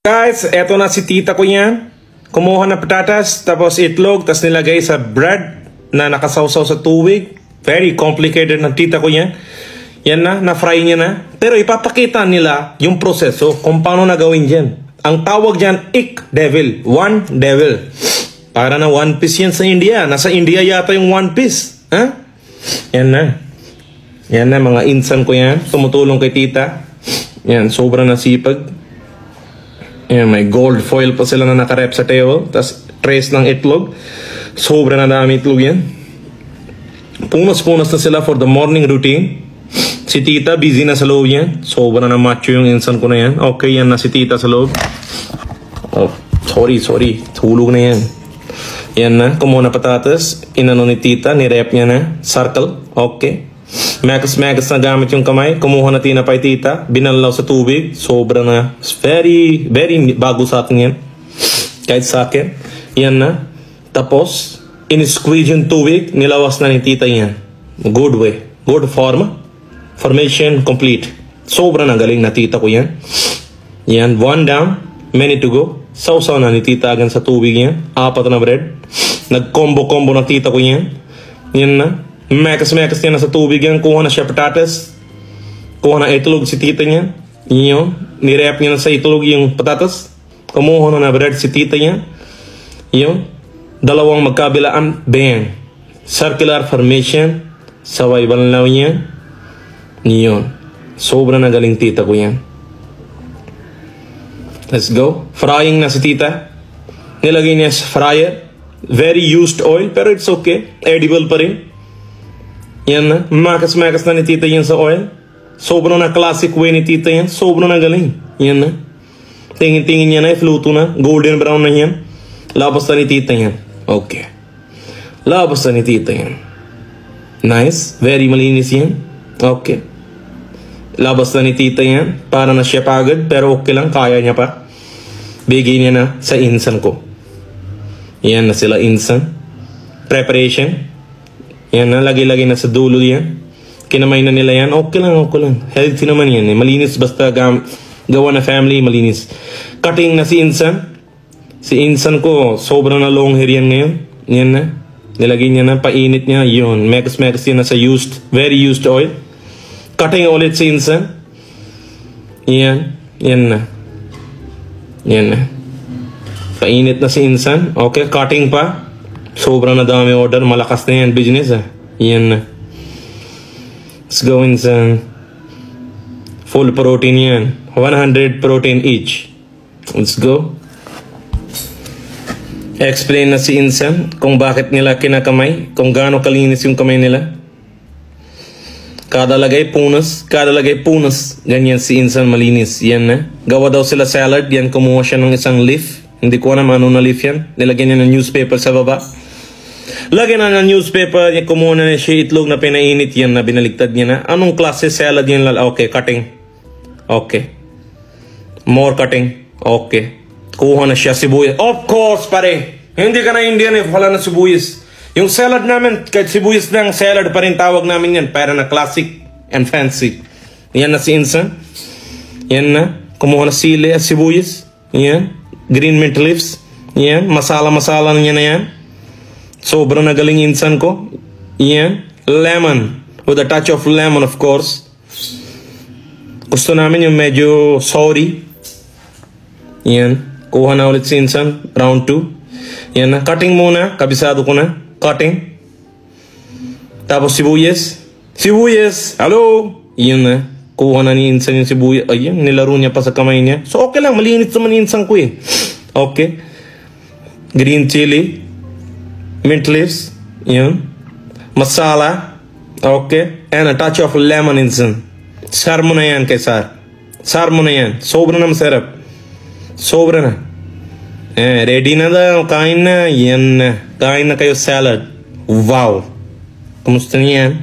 Guys, eto na si tita ko yan. Kumuha na patatas, tapos itlog, tapos nilagay sa bread na nakasawsaw sa tubig. Very complicated na tita ko yan. Yan na-fry niya na. Pero ipapakita nila yung proseso kung paano na gawin dyan. Ang tawag dyan, ik-devil. One devil. Para na one piece yan sa India. Nasa India yata yung one piece. Ha? Yan na. Yan na, mga insan ko yan. Tumutulong kay tita. Yan, sobrang nasipag. Yan, may gold foil pa sila na nakarep sa table. Tapos trace ng itlog. Sobrang na dami itlog yan. Punas-punas na sila for the morning routine. Si tita busy na sa loob yan. Sobrang na macho yung insan ko na yan. Okay, yan na si tita sa loob. Oh, sorry. Tulog na yan. Yan na, kumuha na patatas. Inano ni tita, nirep niya na. Circle, okay. Megas na gamit yung kamay. Kumuha na tinapay tita. Binalaw sa tubig. Sobra na. Very bago sa akin yan. Kahit sa akin. Yan na. Tapos, in-squeeze yung tubig. Nilawas na ni tita yan. Good way. Good form. Formation complete. Sobra na galing na tita ko yan. Yan. One down. Many to go. Sausaw na ni tita agad sa tubig yan. 4 na bread. Nag-combo na tita ko yan. Yan na. Mekas niya na sa tubig yan. Kuha na siya patatas. Kuha na itlog si tita niya. Yun. Nirep niya na sa itlog yung patatas. Kumuha na bread si tita niya. Yun. Dalawang magkabilaan. Bang. Circular formation. Saway banlaw niya. Yun. Sobra na galing tita ko yan. Let's go. Frying na si tita. Nilagay niya sa fryer. Very used oil. Pero it's okay. Edible pa rin. Yan na. Makas na ni tita yan sa oil. Sobrang na classic way ni tita yan. Sobrang na galing. Yan na. Tingin niya na. Fluto na. Golden brown na yan. Labas na ni tita yan. Okay. Labas na ni tita yan. Nice. Very malinis yan. Okay. Labas na ni tita yan. Para na siya pagod. Pero okay lang. Kaya niya pa. Bigay niya na sa insan ko. Yan na sila insan. Preparation. Yan na, lagay na sa dulo yan. Kinamay na nila yan. Okay lang. Healthy naman yan. Malinis basta gawa na family, malinis. Cutting na si insan. Si insan ko, sobrang na long hair yan ngayon. Yan na. Nilagay niya na, painit niya. Yun, mekas yan na sa very used oil. Cutting ulit si insan. Yan na. Painit na si insan. Okay, cutting pa. Sobrang na dami order. Malakas na yan business Yan na. Let's go insan. Full protein yan. 100 protein each. Let's go. Explain na si insan kung bakit nila kinakamay. Kung gaano kalinis yung kamay nila. Kada lagay punas. Ganyan si insan malinis. Yan na. Gawa daw sila salad. Yan, kumuha siya ng isang leaf. Hindi ko alam ano na leaf yan. Nilagyan niya ng newspaper sa baba. Lagyan na ng newspaper. Kumuha na siya itlog na pinainit yan na binaligtad niya na. Anong klase salad yan? Okay, cutting. Okay. More cutting. Okay. Kuha na siya sibuyas. Of course, pare. Hindi ka na Indian wala na sibuyas. Yung salad namin, kahit sibuyas lang, salad pa rin tawag namin yan. Para na classic and fancy. Yan na si insan. Yan na. Kumuha na sili at sibuyas. Yan. Green mint leaves. Yan. Masala niya na yan. Sobrang nagaling insan ko. Yan. Lemon. With a touch of lemon, of course. Gusto namin yung medyo sorry. Yan. Kuha na ulit si insan. Round 2. Yan na. Cutting muna. Kabisado ko na. Cutting. Tapos sibuyas. Hello. Yan na. Kuha na ni insan yung sibuyas. Ayun. Nilaro niya pa sa kamay niya. So okay lang. Malinis naman insan ko Okay. Green chili. Mint leaves. Yun. Masala. Okay. And a touch of lemon insan. Sar mo na yan kay Sar. Sar mo na yan. Sobra na masarap. Sobra na. Ready na daw. Kain na. Yan na. Kain na kayo salad. Wow. Kumusta niyan?